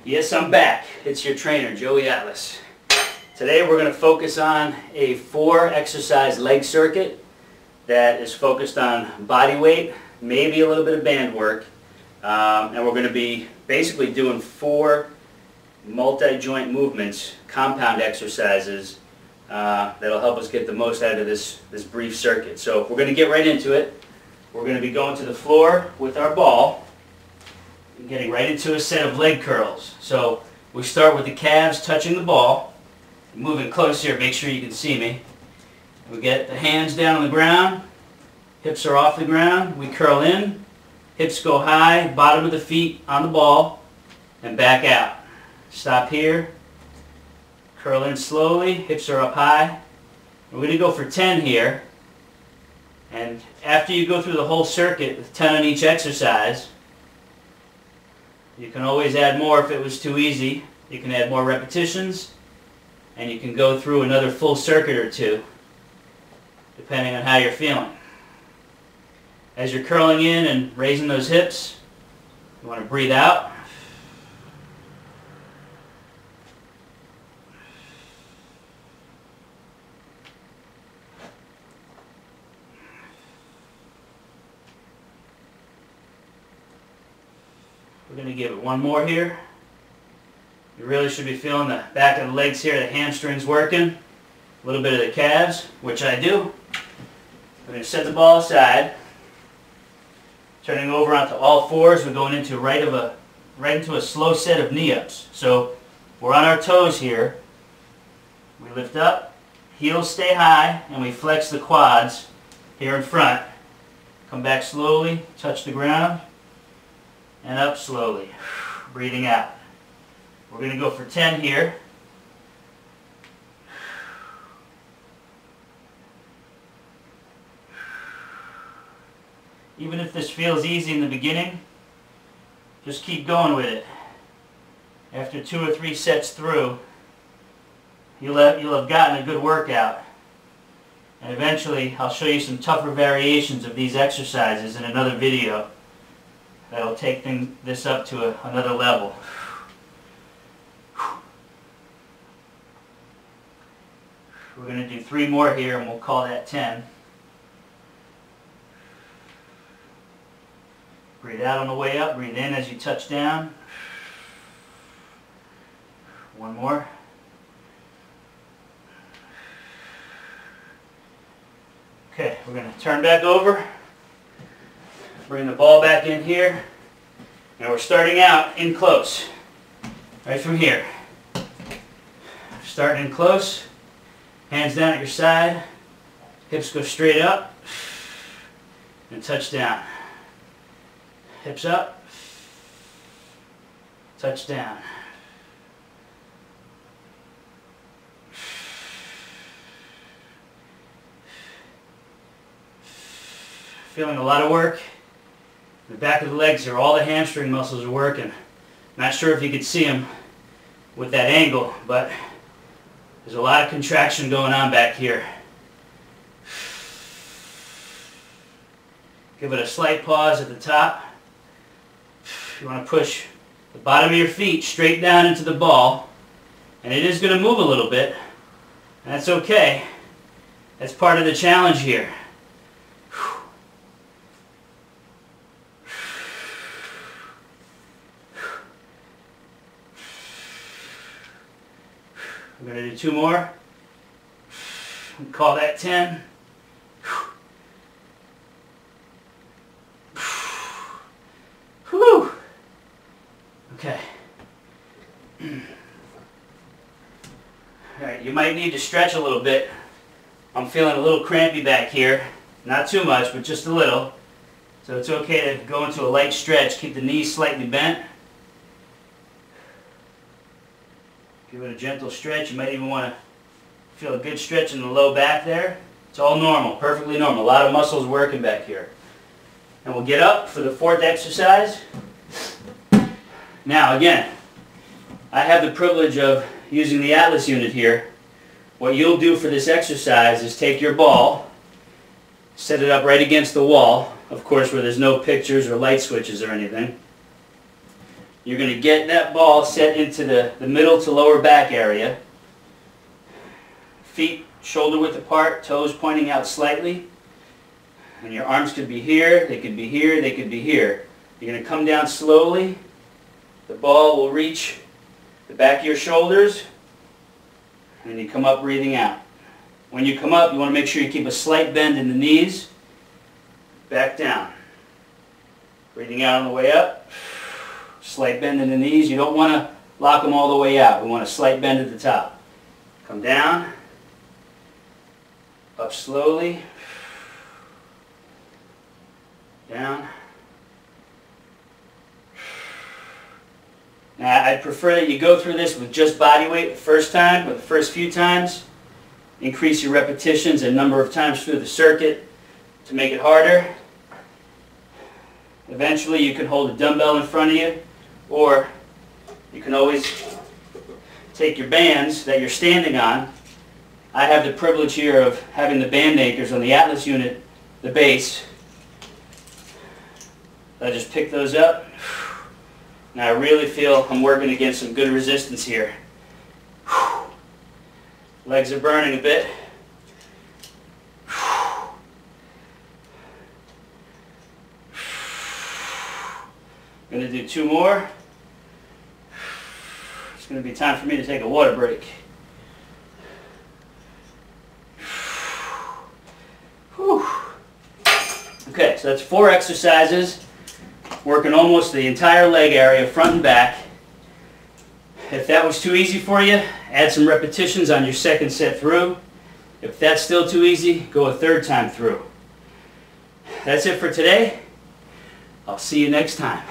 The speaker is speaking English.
Yes, I'm back. It's your trainer, Joey Atlas. Today we're going to focus on a 4-exercise leg circuit that is focused on body weight, maybe a little bit of band work, and we're going to be basically doing 4 multi-joint movements, compound exercises that'll help us get the most out of this brief circuit. So we're going to get right into it. We're going to be going to the floor with our ball and getting right into a set of leg curls. So we start with the calves touching the ball. Moving close here, make sure you can see me. We get the hands down on the ground, hips are off the ground, we curl in, hips go high, bottom of the feet on the ball, and back out. Stop here, curl in slowly, hips are up high. We're going to go for 10 here, and after you go through the whole circuit with 10 on each exercise, you can always add more if it was too easy. You can add more repetitions, and you can go through another full circuit or two, depending on how you're feeling. As you're curling in and raising those hips, you want to breathe out. We're going to give it one more here. You really should be feeling the back of the legs here, the hamstrings working, a little bit of the calves, which I do. We're going to set the ball aside, turning over onto all fours. We're going into right into a slow set of knee-ups. So we're on our toes here. We lift up, heels stay high, and we flex the quads here in front. Come back slowly, touch the ground, and up slowly, breathing out. We're going to go for 10 here. Even if this feels easy in the beginning, just keep going with it. After 2 or 3 sets through, you'll have gotten a good workout. And eventually, I'll show you some tougher variations of these exercises in another video that'll take this up to another level. We're going to do 3 more here, and we'll call that 10. Breathe out on the way up, breathe in as you touch down. One more. Okay, we're going to turn back over. Bring the ball back in here, and we're starting out in close, right from here. Starting in close, hands down at your side, hips go straight up, and touch down. Hips up, touch down. Feeling a lot of work. The back of the legs here, all the hamstring muscles are working. Not sure if you could see them with that angle, but there's a lot of contraction going on back here. Give it a slight pause at the top. You want to push the bottom of your feet straight down into the ball, and it is going to move a little bit. That's okay. That's part of the challenge here. I'm going to do 2 more. Call that 10. Whew. Okay. Alright, you might need to stretch a little bit. I'm feeling a little crampy back here. Not too much, but just a little. So it's okay to go into a light stretch. Keep the knees slightly bent. Give it a gentle stretch. You might even want to feel a good stretch in the low back there. It's all normal, perfectly normal. A lot of muscles working back here. And we'll get up for the 4th exercise. Now again, I have the privilege of using the Atlas unit here. What you'll do for this exercise is take your ball, set it up right against the wall, of course where there's no pictures or light switches or anything. You're going to get that ball set into the middle to lower back area. Feet shoulder width apart, toes pointing out slightly. And your arms could be here, they could be here, they could be here. You're going to come down slowly. The ball will reach the back of your shoulders. And you come up breathing out. When you come up, you want to make sure you keep a slight bend in the knees. Back down. Breathing out on the way up. Slight bend in the knees. You don't want to lock them all the way out. We want a slight bend at the top. Come down. Up slowly. Down. Now, I'd prefer that you go through this with just body weight the first time, or the first few times. Increase your repetitions and number of times through the circuit to make it harder. Eventually you can hold a dumbbell in front of you, or you can always take your bands that you're standing on. I have the privilege here of having the band anchors on the Atlas unit, the base. I just pick those up. Now I really feel I'm working against some good resistance here. Legs are burning a bit. I'm going to do 2 more. It's going to be time for me to take a water break. Whew. Okay, so that's 4 exercises, working almost the entire leg area, front and back. If that was too easy for you, add some repetitions on your second set through. If that's still too easy, go a 3rd time through. That's it for today. I'll see you next time.